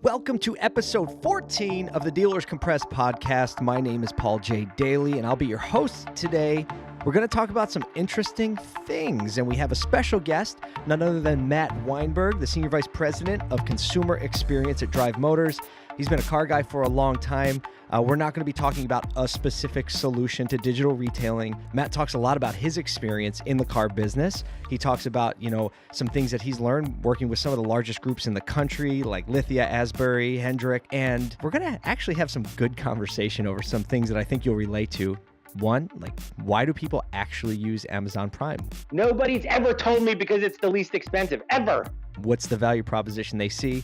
Welcome to episode 14 of the Dealers Compressed podcast. My name is Paul J. Daly, and I'll be your host today. We're going to talk about some interesting things, and we have a special guest, none other than Matt Weinberg, the Senior Vice President of Consumer Experience at Drive Motors. He's been a car guy for a long time. We're not going to be talking about a specific solution to digital retailing. Matt talks a lot about his experience in the car business. He talks about, some things that he's learned working with some of the largest groups in the country, like Lithia, Asbury, Hendrick. And we're going to actually have some good conversation over some things that I think you'll relate to. One, why do people actually use Amazon Prime? Nobody's ever told me because it's the least expensive, ever. What's the value proposition they see?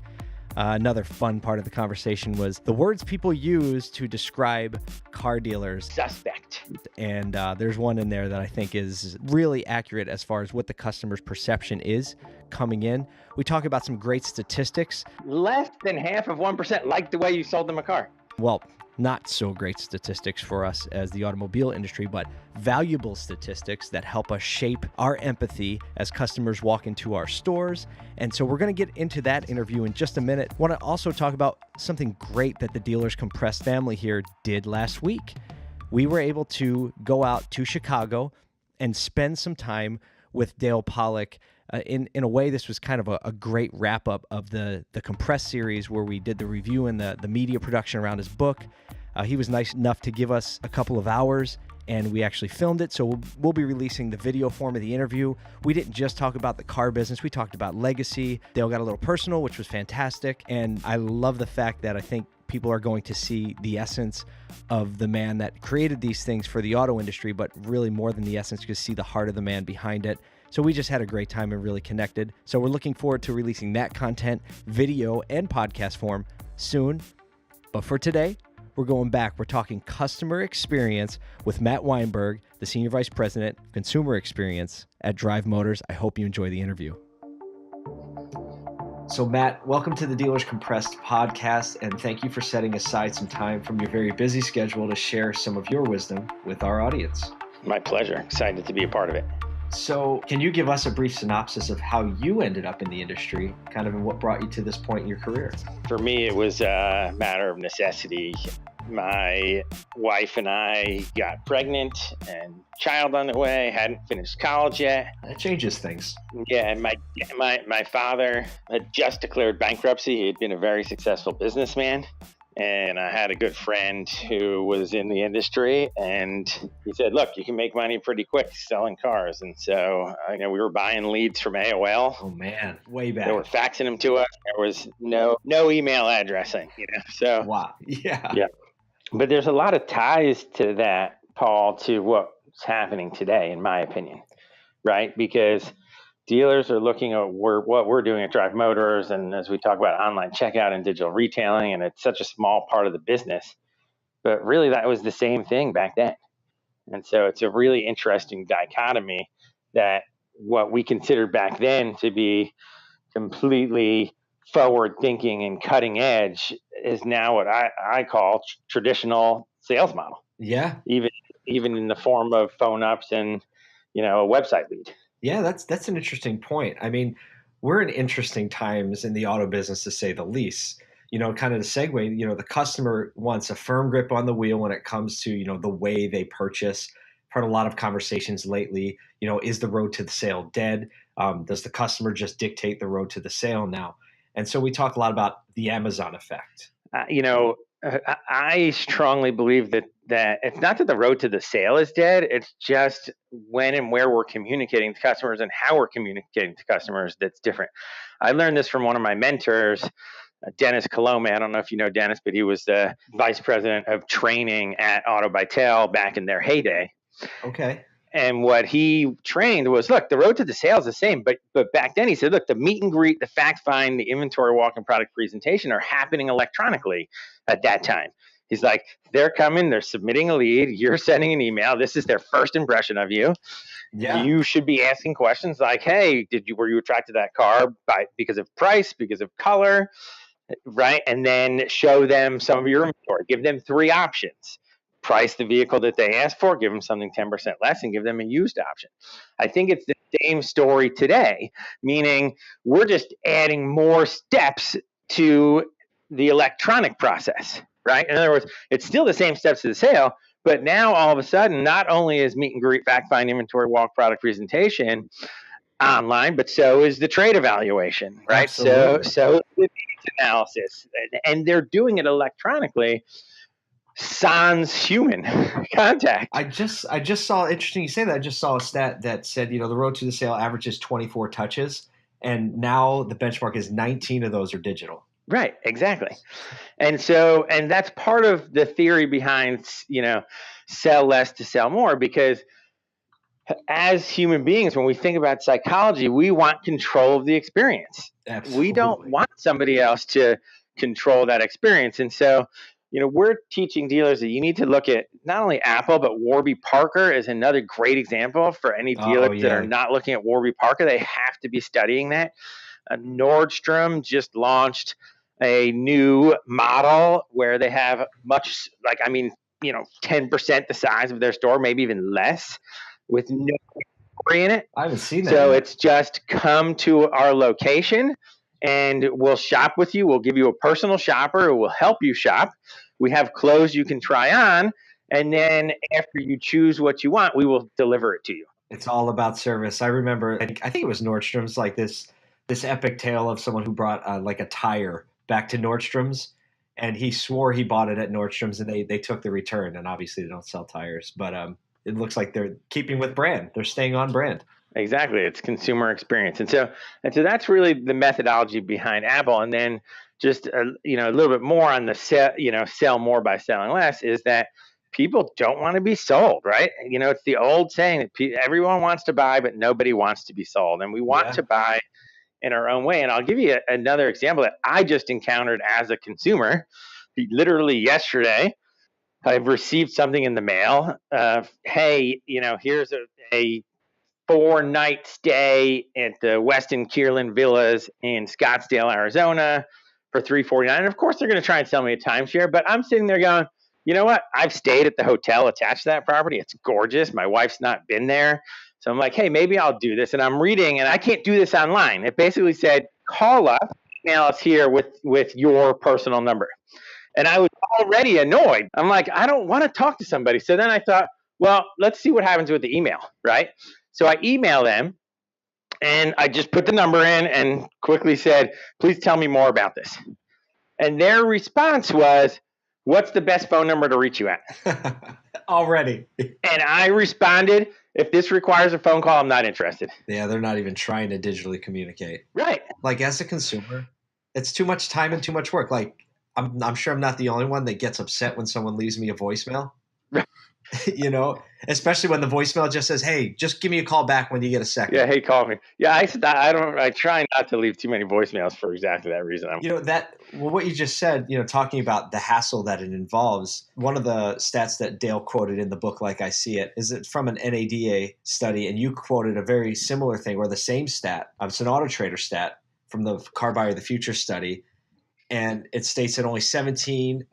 Another fun part of the conversation was the words people use to describe car dealers. Suspect. And there's one in there that I think is really accurate as far as what the customer's perception is coming in. We talk about some great statistics. Less than half of 1% like the way you sold them a car. Well, not so great statistics for us as the automobile industry, but valuable statistics that help us shape our empathy as customers walk into our stores. And so we're going to get into that interview in just a minute. I want to also talk about something great that the Dealers Compressed family here did last week. We were able to go out to Chicago and spend some time with Dale Pollack. In a way, this was kind of a great wrap-up of the Compressed series where we did the review and the media production around his book. He was nice enough to give us a couple of hours, and we actually filmed it, so we'll be releasing the video form of the interview. We didn't just talk about the car business. We talked about legacy. Dale got a little personal, which was fantastic, and I love the fact that I think people are going to see the essence of the man that created these things for the auto industry, but really more than the essence, you see the heart of the man behind it. So we just had a great time and really connected. So we're looking forward to releasing that content, video and podcast form soon. But for today, we're going back. We're talking customer experience with Matt Weinberg, the Senior Vice President, Consumer Experience at Drive Motors. I hope you enjoy the interview. So Matt, welcome to the Dealers Compressed podcast, and thank you for setting aside some time from your very busy schedule to share some of your wisdom with our audience. My pleasure. Excited to be a part of it. So can you give us a brief synopsis of how you ended up in the industry, kind of what brought you to this point in your career? For me, it was a matter of necessity. My wife and I got pregnant and child on the way, hadn't finished college yet. That changes things. Yeah, and my father had just declared bankruptcy. He had been a very successful businessman. And I had a good friend who was in the industry, and he said, look, you can make money pretty quick selling cars. And so we were buying leads from AOL. Oh, man, way back. They were faxing them to us. There was no email addressing, So wow. Yeah. But there's a lot of ties to that, Paul, to what's happening today, in my opinion, right? Because dealers are looking at what we're doing at Drive Motors, and as we talk about online checkout and digital retailing, and it's such a small part of the business, but really that was the same thing back then. And so it's a really interesting dichotomy that what we considered back then to be completely forward thinking and cutting edge is now what I call traditional sales model. Yeah. Even in the form of phone ups and, a website lead. Yeah, that's an interesting point. I mean, we're in interesting times in the auto business, to say the least. Kind of the segue, the customer wants a firm grip on the wheel when it comes to, the way they purchase. I've heard a lot of conversations lately, is the road to the sale dead? Does the customer just dictate the road to the sale now? And so we talk a lot about the Amazon effect. I strongly believe that it's not that the road to the sale is dead. It's just when and where we're communicating to customers and how we're communicating to customers that's different. I learned this from one of my mentors, Dennis Colome. I don't know if you know Dennis, but he was the vice president of training at Auto by Tail back in their heyday. Okay. And what he trained was, look, the road to the sale is the same. But back then he said, look, the meet and greet, the fact find, the inventory walk and product presentation are happening electronically at that time. He's like, they're coming, they're submitting a lead, you're sending an email. This is their first impression of you. Yeah. You should be asking questions like, hey, were you attracted to that car because of price, because of color, right? And then show them some of your inventory. Give them 3 options. Price the vehicle that they asked for, give them something 10% less, and give them a used option. I think it's the same story today, meaning we're just adding more steps to the electronic process, right? In other words, it's still the same steps to the sale, but now all of a sudden, not only is meet and greet, fact find, inventory, walk, product presentation online, but so is the trade evaluation, right? Absolutely. So the needs analysis, and they're doing it electronically, sans human contact. I just saw, interesting you say that. I just saw a stat that said, the road to the sale averages 24 touches, and now the benchmark is 19 of those are digital. Right, exactly. And that's part of the theory behind, sell less to sell more, because as human beings, when we think about psychology, we want control of the experience. Absolutely. We don't want somebody else to control that experience. And so, we're teaching dealers that you need to look at not only Apple, but Warby Parker is another great example for any dealers that are not looking at Warby Parker. They have to be studying that. Nordstrom just launched a new model where they have 10% the size of their store, maybe even less, with no inventory in it. I haven't seen that So yet. it's just come to our location and we'll shop with you. We'll give you a personal shopper who will help you shop. We have clothes you can try on. And then after you choose what you want, we will deliver it to you. It's all about service. I remember, I think it was Nordstrom's, like this epic tale of someone who brought like a tire back to Nordstrom's, and he swore he bought it at Nordstrom's, and they took the return. And obviously they don't sell tires, but it looks like they're keeping with brand. They're staying on brand. Exactly. It's consumer experience. And so that's really the methodology behind Apple. And then just, a little bit more on the sell more by selling less, is that people don't want to be sold, right? It's the old saying that everyone wants to buy, but nobody wants to be sold. And we want to buy in our own way. And I'll give you another example that I just encountered as a consumer. Literally yesterday, I've received something in the mail. Hey, here's a 4-night stay at the Westin Kierland Villas in Scottsdale, Arizona for $349. And of course, they're going to try and sell me a timeshare, but I'm sitting there going, you know what? I've stayed at the hotel attached to that property. It's gorgeous. My wife's not been there. So I'm like, hey, maybe I'll do this. And I'm reading, and I can't do this online. It basically said, call us, email us here with your personal number. And I was already annoyed. I'm like, I don't want to talk to somebody. So then I thought, well, let's see what happens with the email, right? So I emailed them, and I just put the number in and quickly said, please tell me more about this. And their response was, what's the best phone number to reach you at? Already. And I responded, if this requires a phone call, I'm not interested. Yeah, they're not even trying to digitally communicate. Right. Like, as a consumer, it's too much time and too much work. Like, I'm sure I'm not the only one that gets upset when someone leaves me a voicemail. Right. Especially when the voicemail just says, hey, just give me a call back when you get a second. Yeah, hey, call me. Yeah, I try not to leave too many voicemails for exactly that reason. What you just said, talking about the hassle that it involves, one of the stats that Dale quoted in the book, Like I See It, is it from an NADA study, and you quoted a very similar thing, or the same stat. It's an Auto Trader stat from the Car Buyer of the Future study. And it states that only 17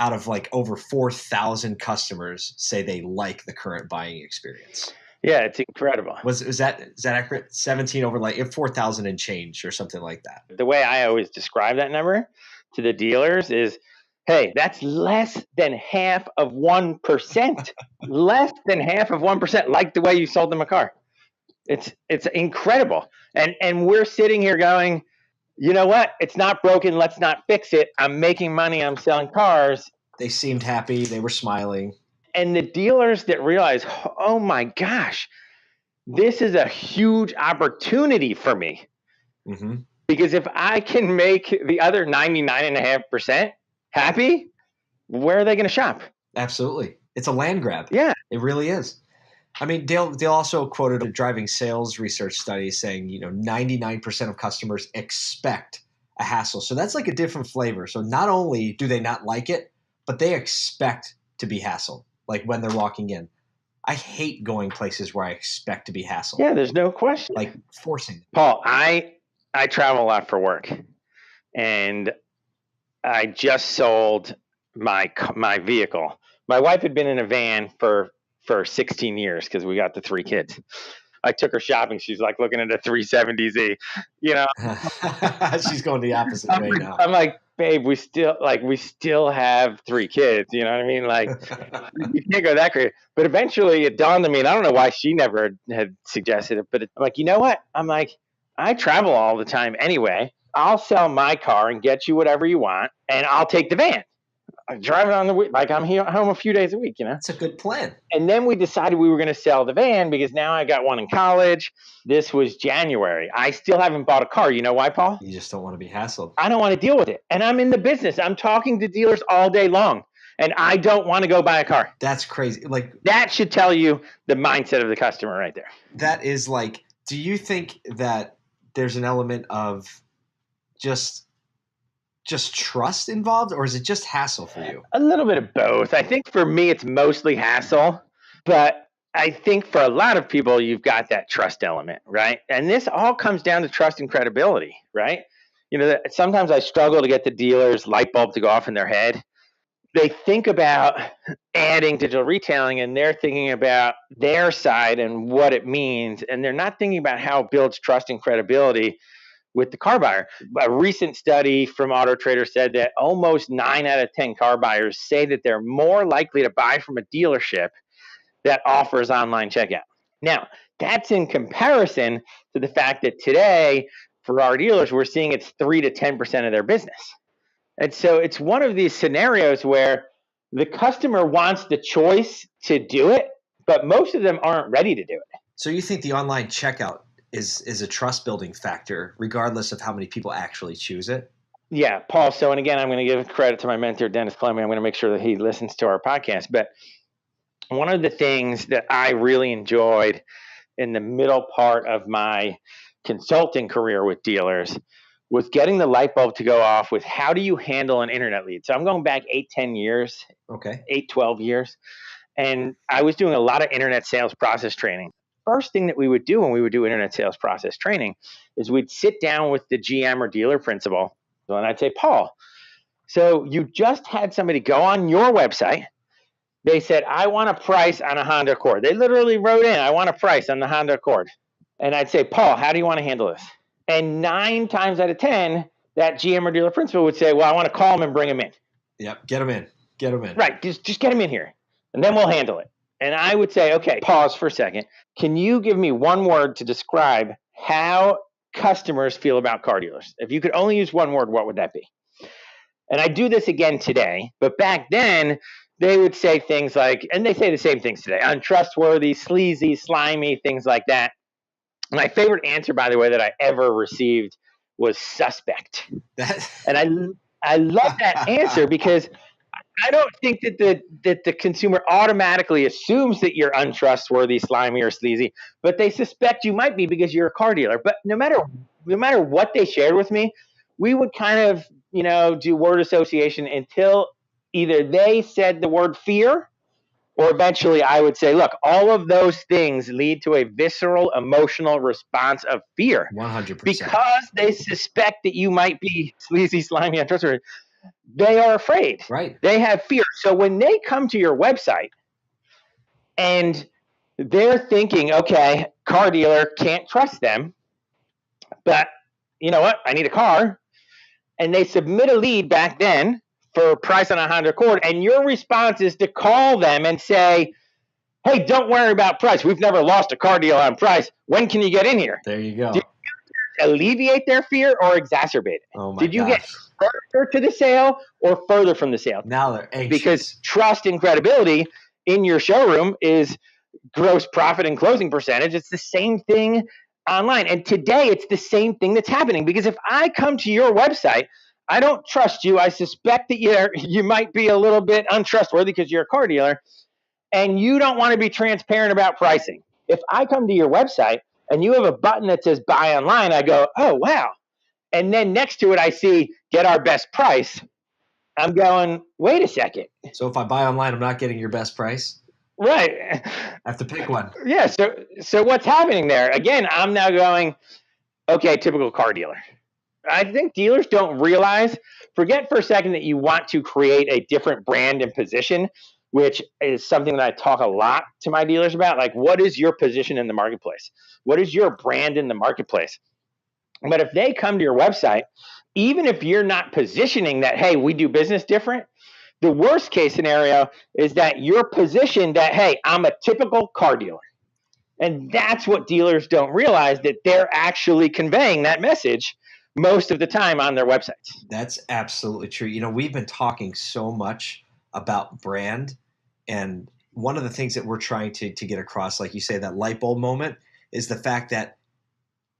out of like over 4,000 customers say they like the current buying experience. Yeah, it's incredible. Is that accurate? 17 over like 4,000 and change or something like that. The way I always describe that number to the dealers is, hey, that's less than half of 1%. Less than half of 1%, like the way you sold them a car. It's incredible. And we're sitting here going, you know what? It's not broken. Let's not fix it. I'm making money. I'm selling cars. They seemed happy. They were smiling. And the dealers that realize, oh my gosh, this is a huge opportunity for me. Mm-hmm. Because if I can make the other 99.5% happy, where are they going to shop? Absolutely. It's a land grab. Yeah. It really is. I mean, Dale also quoted a driving sales research study saying, 99% of customers expect a hassle. So that's like a different flavor. So not only do they not like it, but they expect to be hassled, like when they're walking in. I hate going places where I expect to be hassled. Yeah, there's no question. Like forcing it. Paul, I travel a lot for work, and I just sold my vehicle. My wife had been in a van for 16 years because we got the 3 kids. I took her shopping. She's like looking at a 370Z, you know. She's going the opposite way now. I'm like, babe, we still have 3 kids. You know what I mean? Like, you can't go that crazy. But eventually it dawned on me, and I don't know why she never had suggested it, but I'm like, you know what? I'm like, I travel all the time anyway. I'll sell my car and get you whatever you want, and I'll take the van. I drive it on the week, like I'm here home a few days a week, you know. That's a good plan. And then we decided we were going to sell the van because now I got one in college. This was January. I still haven't bought a car. You know why, Paul? You just don't want to be hassled. I don't want to deal with it. And I'm in the business. I'm talking to dealers all day long, and I don't want to go buy a car. That's crazy. Like, that should tell you the mindset of the customer right there. That is like, do you think that there's an element of just trust involved, or is it just hassle for you? A little bit of both. I think for me, it's mostly hassle, but I think for a lot of people, you've got that trust element, right? And this all comes down to trust and credibility, right? You know, sometimes I struggle to get the dealers' light bulb to go off in their head. They think about adding digital retailing, and they're thinking about their side and what it means, and they're not thinking about how it builds trust and credibility with the car buyer. A recent study from Auto Trader said that almost 9 out of 10 car buyers say that they're more likely to buy from a dealership that offers online checkout. Now, that's in comparison to the fact that today, for our dealers, we're seeing it's 3 to 10% of their business. And so it's one of these scenarios where the customer wants the choice to do it, but most of them aren't ready to do it. So you think the online checkout is a trust building factor, regardless of how many people actually choose it? Yeah, Paul. So, and again, I'm going to give credit to my mentor, Dennis Clemmy. I'm going to make sure that he listens to our podcast. But one of the things that I really enjoyed in the middle part of my consulting career with dealers was getting the light bulb to go off with how do you handle an internet lead? So I'm going back 8-10 years, okay, 8-12 years. And I was doing a lot of internet sales process training. First thing that we would do when we would do internet sales process training is we'd sit down with the GM or dealer principal, and I'd say, Paul, so you just had somebody go on your website. They said, I want a price on a Honda Accord. They literally wrote in, I want a price on the Honda Accord. And I'd say, Paul, how do you want to handle this? And 9 times out of 10, that GM or dealer principal would say, well, I want to call him and bring him in. Yep, get him in. Get him in. Right, just get him in here, and then we'll handle it. And I would say, okay, pause for a second. Can you give me one word to describe how customers feel about car dealers? If you could only use one word, what would that be? And I do this again today, but back then they would say things like, and they say the same things today, untrustworthy, sleazy, slimy, things like that. My favorite answer, by the way, that I ever received was suspect. And I love that answer because I don't think that the consumer automatically assumes that you're untrustworthy, slimy, or sleazy, but they suspect you might be because you're a car dealer. But no matter what they shared with me, we would kind of, do word association until either they said the word fear, or eventually I would say, look, all of those things lead to a visceral emotional response of fear. 100%. Because they suspect that you might be sleazy, slimy, untrustworthy. They are afraid. Right. They have fear. So when they come to your website and they're thinking, okay, car dealer, can't trust them, but you know what? I need a car. And they submit a lead back then for a price on a Honda Accord. And your response is to call them and say, hey, don't worry about price. We've never lost a car deal on price. When can you get in here? There you go. Did you alleviate their fear or exacerbate it? Oh my Did you gosh. get further to the sale or further from the sale? Now they're anxious. Because trust and credibility in your showroom is gross profit and closing percentage. It's the same thing online. And today it's the same thing that's happening. Because if I come to your website, I don't trust you. I suspect that you might be a little bit untrustworthy because you're a car dealer and you don't want to be transparent about pricing. If I come to your website and you have a button that says buy online, I go, oh, wow. And then next to it, I see get our best price. I'm going, wait a second. So if I buy online, I'm not getting your best price? Right. I have to pick one. Yeah. So what's happening there? Again, I'm now going, okay, typical car dealer. I think dealers don't realize, forget for a second that you want to create a different brand and position. which is something that I talk a lot to my dealers about. Like, what is your position in the marketplace? What is your brand in the marketplace? But if they come to your website, even if you're not positioning that, hey, we do business different, the worst case scenario is that you're positioned that, hey, I'm a typical car dealer. And that's what dealers don't realize, that they're actually conveying that message most of the time on their websites. That's absolutely true. You know, we've been talking so much about brand, and one of the things that we're trying to get across, like you say, that light bulb moment, is the fact that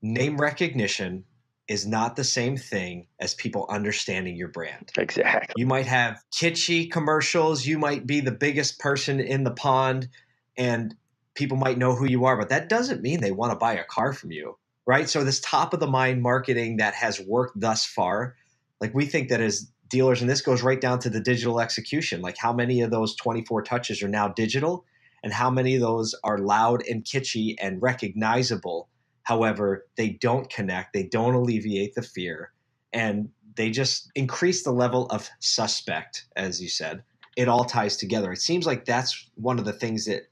name recognition is not the same thing as people understanding your brand. Exactly. You might have kitschy commercials, you might be the biggest person in the pond, and people might know who you are, but that doesn't mean they want to buy a car from you, right? So this top of the mind marketing that has worked thus far, like we think that as dealers, and this goes right down to the digital execution, like how many of those 24 touches are now digital and how many of those are loud and kitschy and recognizable. However, they don't connect, they don't alleviate the fear, and they just increase the level of suspect, as you said. It all ties together. It seems like that's one of the things that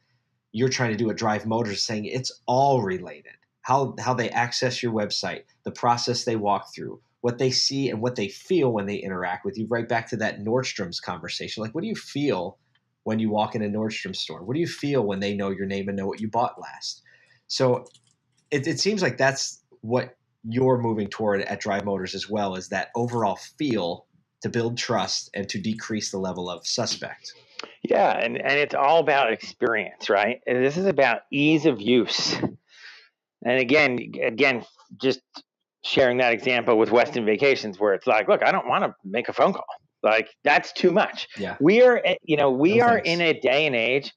you're trying to do at Drive Motors, saying it's all related. How they access your website, the process they walk through, what they see and what they feel when they interact with you. Right back to that Nordstrom's conversation. Like, what do you feel when you walk in a Nordstrom store? What do you feel when they know your name and know what you bought last? So it seems like that's what you're moving toward at Drive Motors as well, is that overall feel to build trust and to decrease the level of suspect. Yeah, and it's all about experience, right? And this is about ease of use. And again, just sharing that example with Weston Vacations, where it's like, look, I don't want to make a phone call. Like, that's too much. Yeah. We are No, in a day and age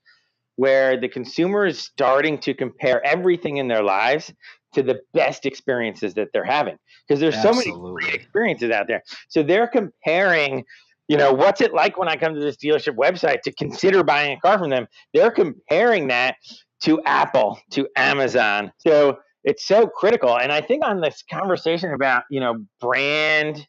where the consumer is starting to compare everything in their lives to the best experiences that they're having, because there's so many great experiences out there. So they're comparing, what's it like when I come to this dealership website to consider buying a car from them? They're comparing that to Apple, to Amazon. So it's so critical. And I think on this conversation about, brand,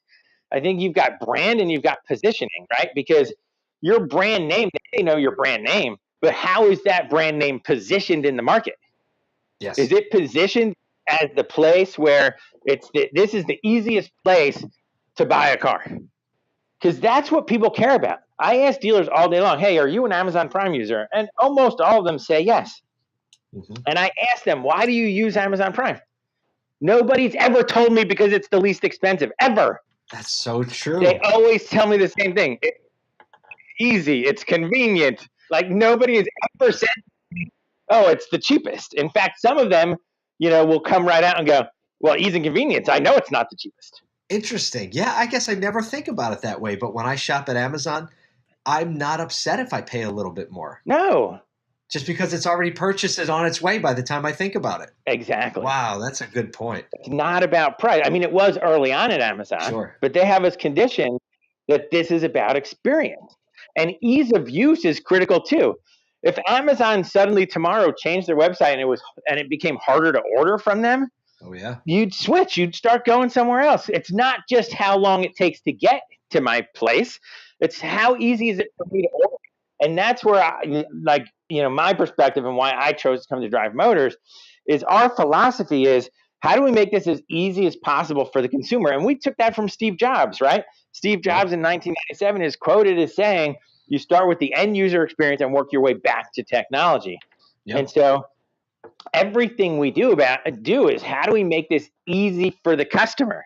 I think you've got brand and you've got positioning, right? Because your brand name, they know your brand name, but how is that brand name positioned in the market? Yes. Is it positioned as the place where this is the easiest place to buy a car? Because that's what people care about. I ask dealers all day long, hey, are you an Amazon Prime user? And almost all of them say yes. Mm-hmm. And I ask them, why do you use Amazon Prime? Nobody's ever told me because it's the least expensive, ever. That's so true. They always tell me the same thing. It's easy. It's convenient. Like, nobody has ever said, oh, it's the cheapest. In fact, some of them, will come right out and go, well, ease and convenience. I know it's not the cheapest. Interesting. Yeah, I guess I never think about it that way. But when I shop at Amazon, I'm not upset if I pay a little bit more. No. Just because it's already purchased, it's on its way by the time I think about it. Exactly. Wow, that's a good point. It's not about price. I mean, it was early on at Amazon, sure, but they have us conditioned that this is about experience. And ease of use is critical too. If Amazon suddenly tomorrow changed their website and it became harder to order from them, oh yeah, you'd switch. You'd start going somewhere else. It's not just how long it takes to get to my place. It's how easy is it for me to order. And that's where my perspective and why I chose to come to Drive Motors is our philosophy is, how do we make this as easy as possible for the consumer? And we took that from Steve Jobs, right? Steve Jobs in 1997 is quoted as saying, you start with the end user experience and work your way back to technology. Yep. And so everything we do is, how do we make this easy for the customer?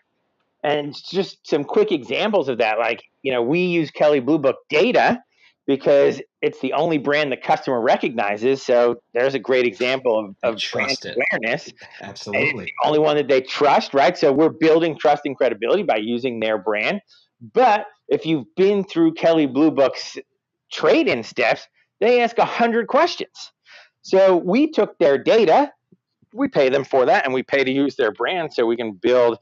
And just some quick examples of that, like, we use Kelley Blue Book data because it's the only brand the customer recognizes. So there's a great example of brand awareness. Absolutely. And it's the only one that they trust, right? So we're building trust and credibility by using their brand. But if you've been through Kelley Blue Book's trade-in steps, they ask 100 questions. So we took their data, we pay them for that, and we pay to use their brand so we can build,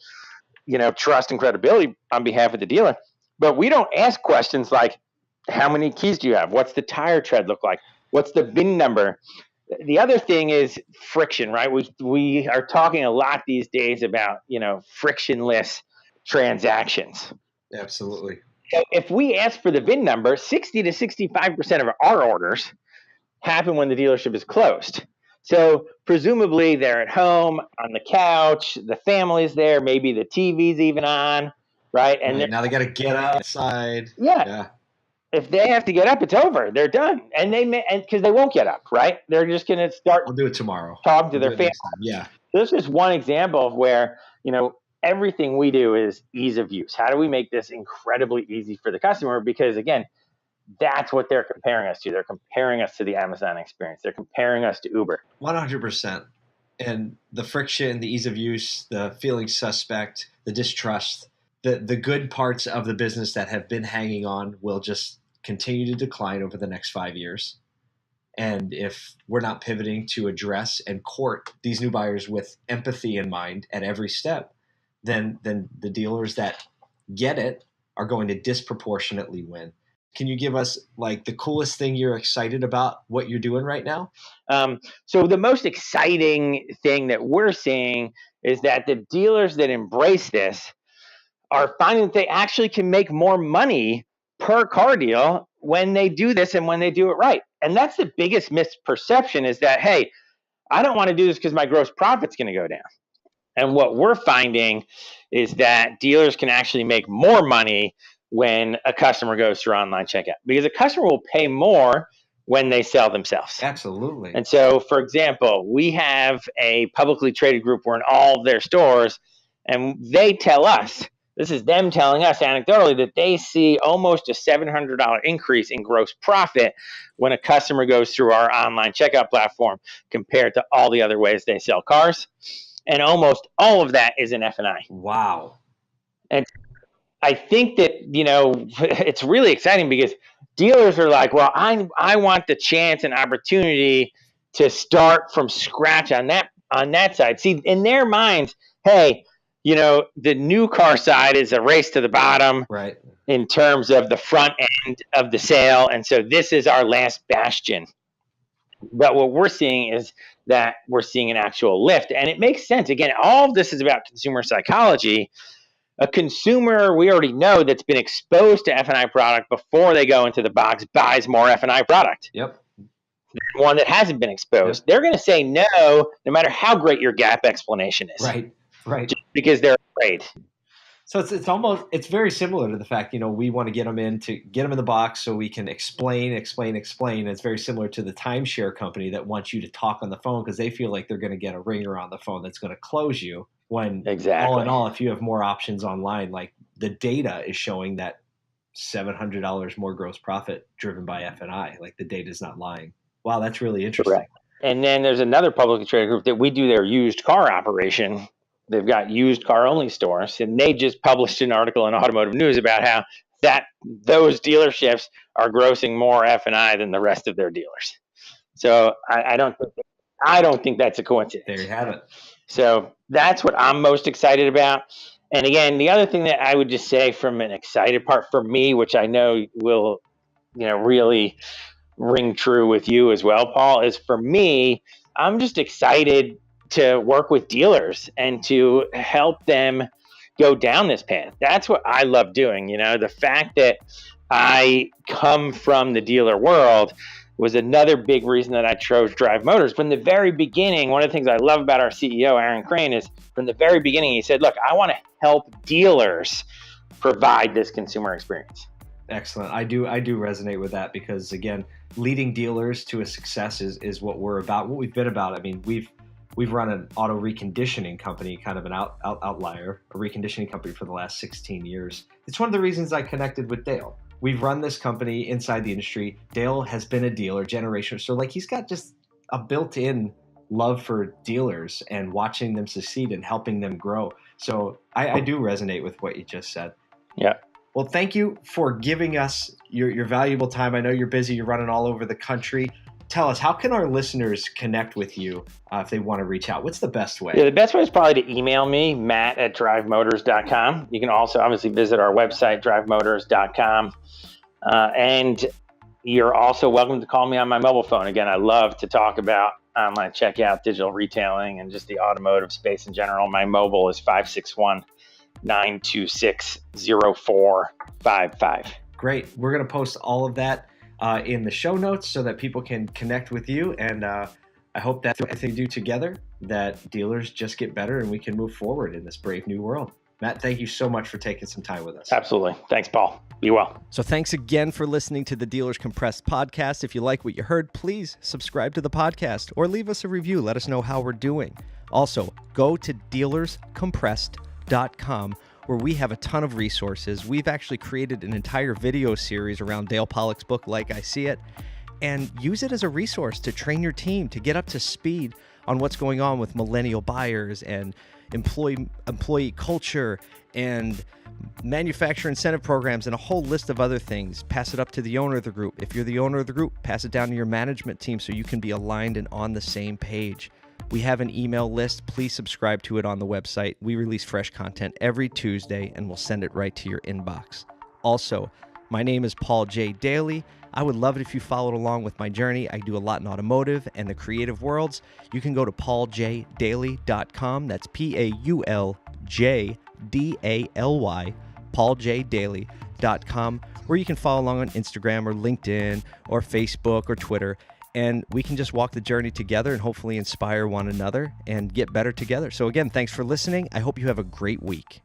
trust and credibility on behalf of the dealer. But we don't ask questions like, how many keys do you have? What's the tire tread look like? What's the VIN number? The other thing is friction, right? We are talking a lot these days about, frictionless transactions. Absolutely. So if we ask for the VIN number, 60 to 65% of our orders happen when the dealership is closed. So presumably they're at home on the couch, the family's there, maybe the TV's even on, right? And Right, now they got to get outside. yeah, if they have to get up, it's over. They're done, and because they won't get up, right? They're just going to start. I'll do it tomorrow. Talking to their family. Yeah. This is one example of where everything we do is ease of use. How do we make this incredibly easy for the customer? Because again, that's what they're comparing us to. They're comparing us to the Amazon experience. They're comparing us to Uber. 100%. And the friction, the ease of use, the feeling suspect, the distrust, the good parts of the business that have been hanging on will just continue to decline over the next 5 years. And if we're not pivoting to address and court these new buyers with empathy in mind at every step, then the dealers that get it are going to disproportionately win. Can you give us like the coolest thing you're excited about what you're doing right now? So the most exciting thing that we're seeing is that the dealers that embrace this are finding that they actually can make more money per car deal when they do this and when they do it right. And that's the biggest misperception, is that, hey, I don't want to do this because my gross profit's going to go down. And what we're finding is that dealers can actually make more money when a customer goes through online checkout, because a customer will pay more when they sell themselves. Absolutely. And so, for example, we have a publicly traded group. We're in all of their stores, and they tell us, this is them telling us anecdotally, that they see almost a $700 increase in gross profit when a customer goes through our online checkout platform compared to all the other ways they sell cars. And almost all of that is in F&I. Wow. And I think that, it's really exciting, because dealers are like, well, I want the chance and opportunity to start from scratch on that side. See, in their minds, hey, the new car side is a race to the bottom, right, in terms of the front end of the sale. And so this is our last bastion. But what we're seeing is that we're seeing an actual lift. And it makes sense. Again, all of this is about consumer psychology. A consumer, we already know, that's been exposed to F&I product before they go into the box buys more F&I product. Yep. One that hasn't been exposed, they're going to say no matter how great your gap explanation is. Right. Just because they're afraid. So it's very similar to the fact, we want to get them in the box so we can explain. It's very similar to the timeshare company that wants you to talk on the phone because they feel like they're going to get a ringer on the phone that's going to close you. When exactly. All in all, if you have more options online, like the data is showing that $700 more gross profit driven by F&I, like the data is not lying. Wow, that's really interesting. Correct. And then there's another publicly traded group that we do their used car operation. They've got used car only stores, and they just published an article in Automotive News about how those dealerships are grossing more F&I than the rest of their dealers. So I don't think that's a coincidence. There you have it. So that's what I'm most excited about. And again, the other thing that I would just say from an excited part for me, which I know will, really ring true with you as well, Paul, is for me, I'm just excited to work with dealers and to help them go down this path. That's what I love doing. The fact that I come from the dealer world was another big reason that I chose Drive Motors. From the very beginning, one of the things I love about our CEO, Aaron Crane, is from the very beginning, he said, look, I want to help dealers provide this consumer experience. Excellent. I do resonate with that because, again, leading dealers to a success is what we're about, what we've been about. I mean, we've run an auto reconditioning company, kind of an outlier, a reconditioning company for the last 16 years. It's one of the reasons I connected with Dale. We've run this company inside the industry. Dale has been a dealer generation. So he's got just a built-in love for dealers and watching them succeed and helping them grow. So I do resonate with what you just said. Yeah. Well, thank you for giving us your valuable time. I know you're busy. You're running all over the country. Tell us, how can our listeners connect with you if they want to reach out? What's the best way? Yeah, the best way is probably to email me, matt@drivemotors.com. You can also obviously visit our website, drivemotors.com. And you're also welcome to call me on my mobile phone. Again, I love to talk about online checkout, digital retailing, and just the automotive space in general. My mobile is 926-0455. Great. We're going to post all of that in the show notes so that people can connect with you. And I hope that what they do together, that dealers just get better and we can move forward in this brave new world. Matt, thank you so much for taking some time with us. Absolutely. Thanks, Paul. Be well. So thanks again for listening to the Dealers Compressed podcast. If you like what you heard, please subscribe to the podcast or leave us a review. Let us know how we're doing. Also, go to dealerscompressed.com where we have a ton of resources. We've actually created an entire video series around Dale Pollock's book, Like I See It, and use it as a resource to train your team to get up to speed on what's going on with millennial buyers and employee culture and manufacturer incentive programs and a whole list of other things. Pass it up to the owner of the group. If you're the owner of the group, pass it down to your management team so you can be aligned and on the same page. We have an email list. Please subscribe to it on the website. We release fresh content every Tuesday and we'll send it right to your inbox. Also, my name is Paul J. Daly. I would love it if you followed along with my journey. I do a lot in automotive and the creative worlds. You can go to pauljddaly.com. That's PAULJDALY, pauljddaly.com, where you can follow along on Instagram or LinkedIn or Facebook or Twitter. And we can just walk the journey together and hopefully inspire one another and get better together. So again, thanks for listening. I hope you have a great week.